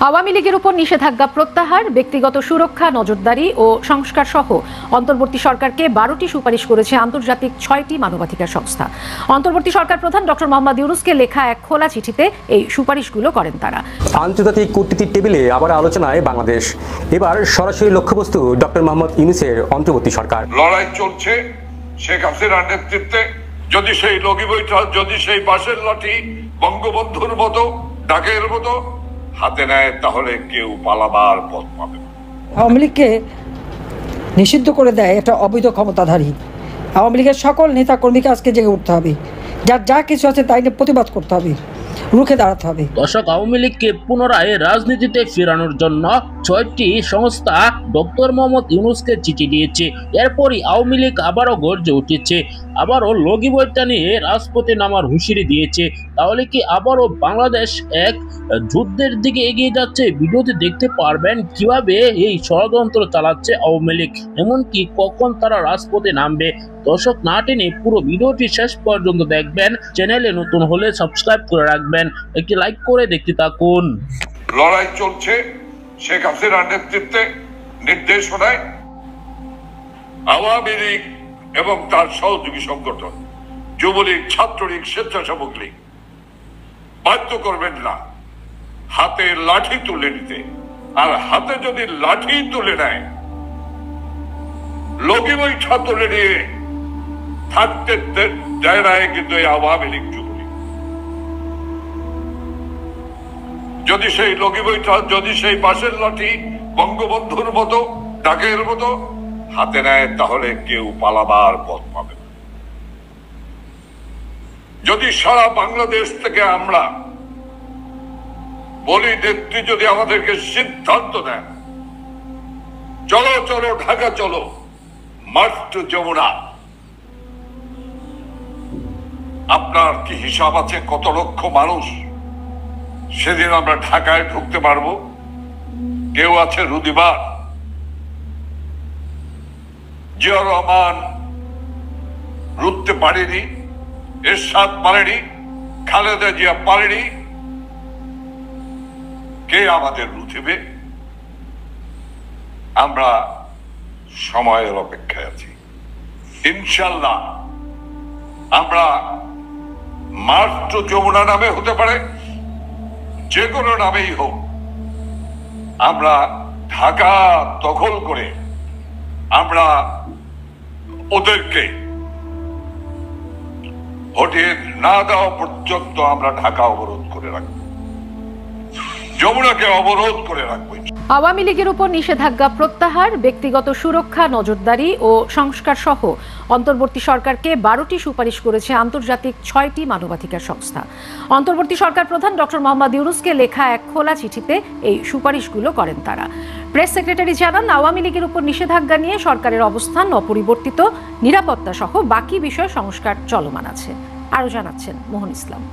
আওয়ামী লীগের উপর নিষেধাজ্ঞা প্রত্যাহার, ব্যক্তিগত সুরক্ষা, নজরদারি ও সংস্কার সহ অন্তর্বর্তী সরকারকে 12টি সুপারিশ করেছে আন্তর্জাতিক 6টি মানবাধিকার সংস্থা। অন্তর্বর্তী সরকার প্রধান ডক্টর মোহাম্মদ ইউনূসকে লেখা এক খোলা চিঠিতে এই সুপারিশগুলো করেন তারা। আন্তর্জাতিক কূটনীতির টেবিলে আবার আলোচনায় বাংলাদেশ। এবার সরাসরি লক্ষ্যবস্তু ডক্টর মোহাম্মদ ইউনূসের অন্তর্বর্তী সরকার। লড়াই চলছে শেখ হাসিনার নেতৃত্বে। যদি সেই লগি বৈঠা, যদি সেই বাঁশের লাঠি বঙ্গবন্ধুর মতো ডাকের মতো হাতে নেয়, তাহলে কেউ পালাবার পথ পাবে না। আওয়ামী লীগকে নিষিদ্ধ করে দেয় এটা অবৈধ ক্ষমতাধারী। আওয়ামী লীগের সকল নেতা কর্মীকে আজকে জেগে উঠতে হবে, যার যা কিছু আছে তাই নিয়ে প্রতিবাদ করতে হবে, রুখে দাঁড়াতে হবে। দর্শক, আওয়ামী লীগকে পুনরায় রাজনীতিতে ফেরানোর জন্য 6টি সংস্থা ডক্টর মোহাম্মদ ইউনূসকে চিঠি দিয়েছে। এরপরই আওয়ামী লীগ আবারও গর্জে উঠেছে, আবারও লগি বইটা নিয়ে রাজপথে নামার হুঁশিয়ারি দিয়েছে। তাহলে কি আবারও বাংলাদেশ এক যুদ্ধের দিকে এগিয়ে যাচ্ছে? ভিডিওতে দেখতে পারবেন কিভাবে এই ষড়যন্ত্র চালাচ্ছে আওয়ামী লীগ, এমনকি কখন তারা রাজপথে নামবে। দর্শক, না টেনে পুরো ভিডিওটি শেষ পর্যন্ত দেখবেন। চ্যানেলে নতুন হলে সাবস্ক্রাইব করে রাখবেন, একটি লাইক করে দেখতে থাকুন। লড়াই চলছে শেখ হাসিনার নেতৃত্বে, নির্দেশনায় আওয়ামী লীগ এবং তার সহযোগী সংগঠন যুবলীগ, ছাত্রলীগ, স্বেচ্ছাসেবক লীগ বাধ্য করবেন না হাতে লাঠি তুলে নিতে। আর হাতে যদি লাঠি তুলে নেয়, লগি বৈঠা তুলে নিয়ে থাকতে দেয় না কিন্তু এই আওয়ামী লীগ, যুবলীগ। যদি সেই লগি বৈঠা, যদি সেই বাঁশের লাঠি বঙ্গবন্ধুর মতো ডাকের মতো হাতে নেয়, তাহলে কেউ পালাবার পথ পাবে না। যদি সারা বাংলাদেশ থেকে আমরা বলি, নেত্রী যদি আমাদেরকে সিদ্ধান্ত দেন, চলো চলো ঢাকা চলো, মার্চ টু যমুনা, আপনার কি হিসাব আছে কত লক্ষ মানুষ সেদিন আমরা ঢাকায় ঢুকতে পারবো? কেউ আছে রুদিবার? জিয়া রহমান রুখতে পারেনি, এরশাদ পারেনি, খালেদা জিয়া পারেনি, কে আমাদের রুথিবে? আমরা সময়ের অপেক্ষায় আছি। ইনশাল্লাহ আমরা মার্চ টু যমুনা নামে হতে পারে, যে কোনো নামেই হোক, আমরা ঢাকা দখল করে আমরা ওদেরকে হটিয়ে না দেওয়া পর্যন্ত আমরা ঢাকা অবরোধ করে রাখবো, যমুনাকে অবরোধ করে রাখবো। আওয়ামী লীগের উপর নিষেধাজ্ঞা প্রত্যাহার, ব্যক্তিগত সুরক্ষা, নজরদারি ও সংস্কার সহ অন্তর্বর্তী সরকারকে 12টি সুপারিশ করেছে আন্তর্জাতিক 6টি মানবাধিকার সংস্থা। অন্তর্বর্তী সরকার প্রধান ডক্টর মোহাম্মদ ইউনূসকে লেখা এক খোলা চিঠিতে এই সুপারিশগুলো করেন তারা। প্রেস সেক্রেটারি জানান, আওয়ামী লীগের উপর নিষেধাজ্ঞা নিয়ে সরকারের অবস্থান অপরিবর্তিত, নিরাপত্তা সহ বাকি বিষয়ে সংস্কার চলমান আছে। আরও জানাচ্ছেন মোহন ইসলাম।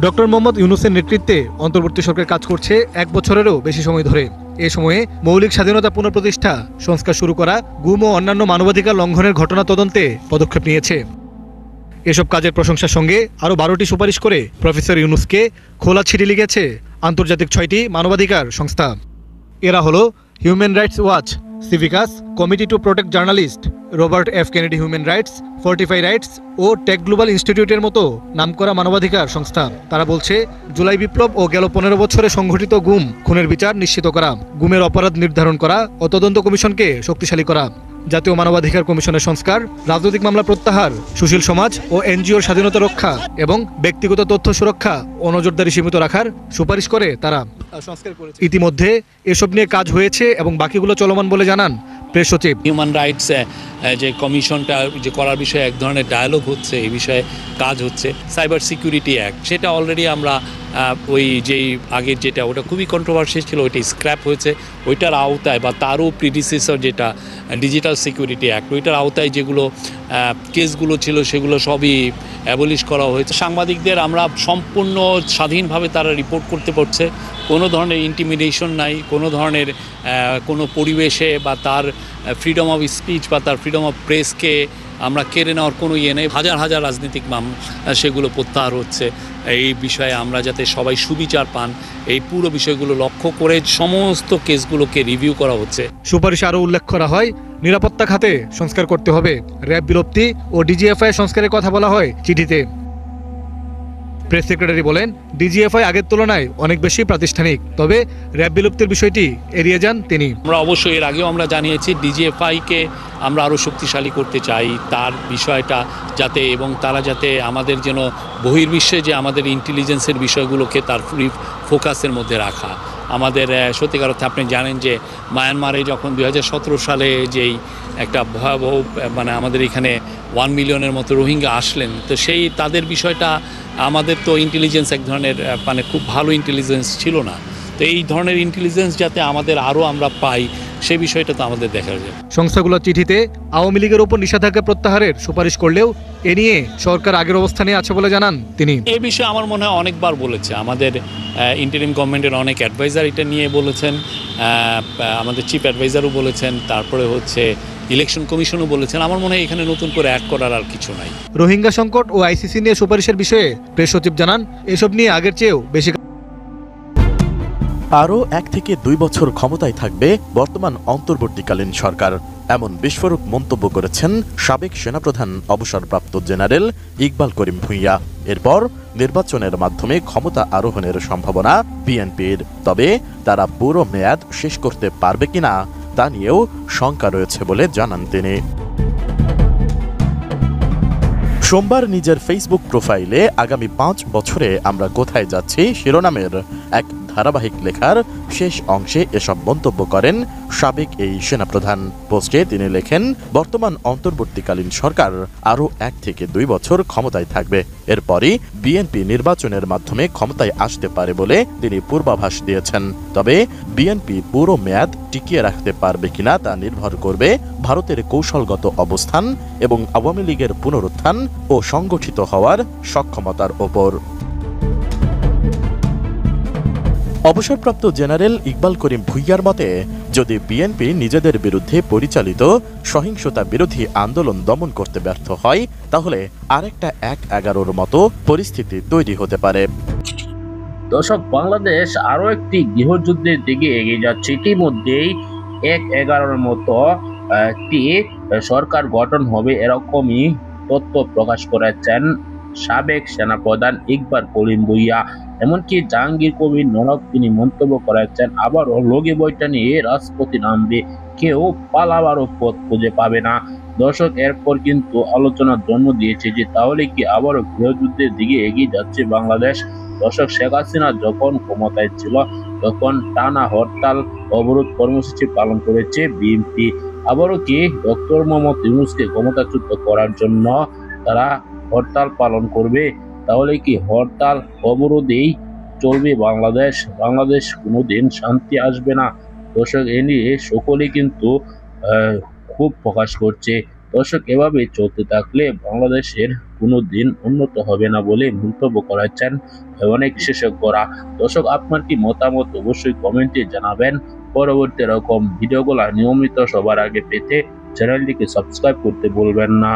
ডক্টর মোহাম্মদ ইউনূসের নেতৃত্বে অন্তর্বর্তী সরকার কাজ করছে 1 বছরেরও বেশি সময় ধরে। এ সময়ে মৌলিক স্বাধীনতা পুনঃপ্রতিষ্ঠা, সংস্কার শুরু করা, গুম ও অন্যান্য মানবাধিকার লঙ্ঘনের ঘটনা তদন্তে পদক্ষেপ নিয়েছে। এসব কাজের প্রশংসার সঙ্গে আরও 12টি সুপারিশ করে প্রফেসর ইউনূসকে খোলা চিঠি লিখেছে আন্তর্জাতিক 6টি মানবাধিকার সংস্থা। এরা হলো Human Rights Watch, Civicus, Committee to Protect Journalist, Robert F Kennedy Human Rights, Fortify Rights ও টেক গ্লোবাল ইনস্টিটিউটের মতো নামকরা মানবাধিকার সংস্থা। তারা বলছে, জুলাই বিপ্লব ও গেল 15 বছরে সংঘটিত গুম খুনের বিচার নিশ্চিত করা, গুমের অপরাধ নির্ধারণ করা ও তদন্ত কমিশনকে শক্তিশালী করা, জাতীয় মানবাধিকার কমিশনের সংস্কার, রাজনৈতিক মামলা প্রত্যাহার, সুশীল সমাজ ও এনজিওর স্বাধীনতা রক্ষা এবং ব্যক্তিগত তথ্য সুরক্ষা ও নজরদারি সীমিত রাখার সুপারিশ করে তারা। ইতিমধ্যে এসব নিয়ে কাজ হয়েছে এবং বাকিগুলো চলমান বলে জানান প্রেস সচিব। হিউম্যান রাইটস যে কমিশনটা যে করার বিষয়ে এক ধরনের ডায়ালগ হচ্ছে, এই বিষয়ে কাজ হচ্ছে। সাইবার সিকিউরিটি অ্যাক্ট, সেটা অলরেডি আমরা ওই যেই আগের যেটা ওটা খুবই কন্ট্রোভার্সিয়াল ছিল, ওইটা স্ক্র্যাপ হয়েছে। ওইটার আওতায় বা তারও প্রিডিসেসর যেটা ডিজিটাল সিকিউরিটি অ্যাক্ট, ওইটার আওতায় যেগুলো কেসগুলো ছিল সেগুলো সবই অ্যাবলিশ করা হয়েছে। সাংবাদিকদের আমরা সম্পূর্ণ স্বাধীনভাবে তারা রিপোর্ট করতে পারছে, কোনো ধরনের ইন্টিমিডেশন নাই, কোনো ধরনের কোনো পরিবেশে বা তার ফ্রিডম অফ স্পিচ বা তার ফ্রিডম অফ প্রেসকে আমরা কেড়ে নেওয়ার কোনো ইয়ে নেই। হাজার হাজার রাজনৈতিক মামলা সেগুলো প্রত্যাহার হচ্ছে। এই বিষয়ে আমরা যাতে সবাই সুবিচার পান, এই পুরো বিষয়গুলো লক্ষ্য করে সমস্ত কেসগুলোকে রিভিউ করা হচ্ছে। সুপারিশে আরও উল্লেখ করা হয়, নিরাপত্তা খাতে সংস্কার করতে হবে। র্যাব বিলুপ্তি ও ডিজিএফআই সংস্কারের কথা বলা হয় চিঠিতে। প্রেস সেক্রেটারি বলেন, ডিজিএফআই আগের তুলনায় অনেক বেশি প্রাতিষ্ঠানিক, তবে র্যাব বিলুপ্তির বিষয়টি এড়িয়ে যান তিনি। আমরা অবশ্যই এর আগেও আমরা জানিয়েছি ডিজিএফআইকে আমরা আরও শক্তিশালী করতে চাই, তার বিষয়টা যাতে এবং তারা যাতে আমাদের যেন বহির্বিশ্বে যে আমাদের ইন্টেলিজেন্সের বিষয়গুলোকে তার ফোকাসের মধ্যে রাখা। আমাদের সত্যিকার অর্থে আপনি জানেন যে মায়ানমারে যখন 2017 সালে যেই একটা ভয়াবহ আমাদের এখানে 1 মিলিয়নের মতো রোহিঙ্গা আসলেন, তো সেই তাদের বিষয়টা আমাদের তো ইন্টেলিজেন্স এক ধরনের খুব ভালো ইন্টেলিজেন্স ছিল না, তো এই ধরনের ইন্টেলিজেন্স যাতে আমাদের আরও আমরা পাই সে বিষয়টা তো আমাদের দেখা যায়। সংস্থাগুলোর চিঠিতে আওয়ামী লীগের উপর নিষেধাজ্ঞা প্রত্যাহারের সুপারিশ করলেও এ নিয়ে সরকার আগের অবস্থানে আছে বলে জানান তিনি। এই বিষয়ে আমার মনে হয় অনেকবার বলেছে, আমাদের ইন্টারিম গভর্নমেন্টের অনেক অ্যাডভাইজার এটা নিয়ে বলেছেন, আমাদের চিফ অ্যাডভাইজারও বলেছেন, তারপরে হচ্ছে ইলেকশন কমিশনও বলেছেন। আমার মনে হয় এখানে নতুন করে অ্যাড করার আর কিছু নাই। রোহিঙ্গা সংকট ও আইসিসি নিয়ে সুপারিশের বিষয়ে প্রেস সচিব জানান, এসব নিয়ে আগের চেয়েও বেশি। আরও 1 থেকে 2 বছর ক্ষমতায় থাকবে বর্তমান অন্তর্বর্তীকালীন সরকার, এমন বিস্ফোরক মন্তব্য করেছেন সাবেক সেনাপ্রধান অবসরপ্রাপ্ত জেনারেল ইকবাল করিম ভূঁইয়া। এরপর নির্বাচনের মাধ্যমে ক্ষমতা আরোহণের সম্ভাবনা বিএনপির, তবে তারা পুরো মেয়াদ শেষ করতে পারবে কিনা তা নিয়েও শঙ্কা রয়েছে বলে জানান তিনি। সোমবার নিজের ফেসবুক প্রোফাইলে আগামী 5 বছরে আমরা কোথায় যাচ্ছি শিরোনামের এক ধারাবাহিক লেখার শেষ অংশে এসব মন্তব্য করেন সাবেক এই সেনাপ্রধান। পোস্টে তিনি লেখেন, বর্তমান অন্তর্বর্তীকালীন সরকার আরও 1 থেকে 2 বছর ক্ষমতায় থাকবে, এরপরই বিএনপি নির্বাচনের মাধ্যমে ক্ষমতায় আসতে পারে বলে তিনি পূর্বাভাস দিয়েছেন। তবে বিএনপি পুরো মেয়াদ টিকিয়ে রাখতে পারবে কিনা তা নির্ভর করবে ভারতের কৌশলগত অবস্থান এবং আওয়ামী লীগের পুনরুত্থান ও সংগঠিত হওয়ার সক্ষমতার ওপর। অবসরপ্রাপ্ত জেনারেল ইকবাল করিম ভূঁইয়ার মতে, যদি বিএনপি নিজেদের বিরুদ্ধে পরিচালিত সহিংসতা বিরোধী আন্দোলন দমন করতে ব্যর্থ হয়, তাহলে আরেকটা 1-11-র মতো পরিস্থিতি তৈরি হতে পারে। দর্শক, বাংলাদেশ আরো একটি গৃহযুদ্ধের দিকে এগিয়ে যাচ্ছে। ইতিমধ্যেই 1-11-র মতো একটি সরকার গঠন হবে, এরকমই তথ্য প্রকাশ করেছেন সাবেক সেনাপ্রধান ইকবাল করিম ভূঁইয়া। এমনকি জাহাঙ্গীর কবির নানক তিনি মন্তব্য করেছেন, আবারও লগি বইটা নিয়ে রাজপথে নামবে, কেউ পালাবারও পথ খুঁজে পাবে না। দর্শক, এরপর কিন্তু আলোচনার জন্ম দিয়েছে যে তাহলে কি আবারও গৃহযুদ্ধের দিকে এগিয়ে যাচ্ছে বাংলাদেশ। দর্শক, শেখ হাসিনা যখন ক্ষমতায় ছিল তখন টানা হরতাল অবরোধ কর্মসূচি পালন করেছে বিএনপি। আবারও কি ডক্টর মোহাম্মদ ইউনূসকে ক্ষমতাচ্যুত করার জন্য তারা হরতাল পালন করবে? তাহলে কি হরতাল অবরোধেই চলবে বাংলাদেশ কোনোদিন শান্তি আসবে না। দর্শক, এ নিয়ে সকলেই কিন্তু খুব প্রকাশ করছে। দর্শক, এভাবে চলতে থাকলে বাংলাদেশের কোনোদিন উন্নত হবে না বলে মন্তব্য করেছেন অনেক বিশেষজ্ঞরা। দর্শক, আপনার কি মতামত অবশ্যই কমেন্টে জানাবেন। পরবর্তী এরকম ভিডিওগুলো নিয়মিত সবার আগে পেতে চ্যানেলটিকে সাবস্ক্রাইব করতে ভুলবেন না।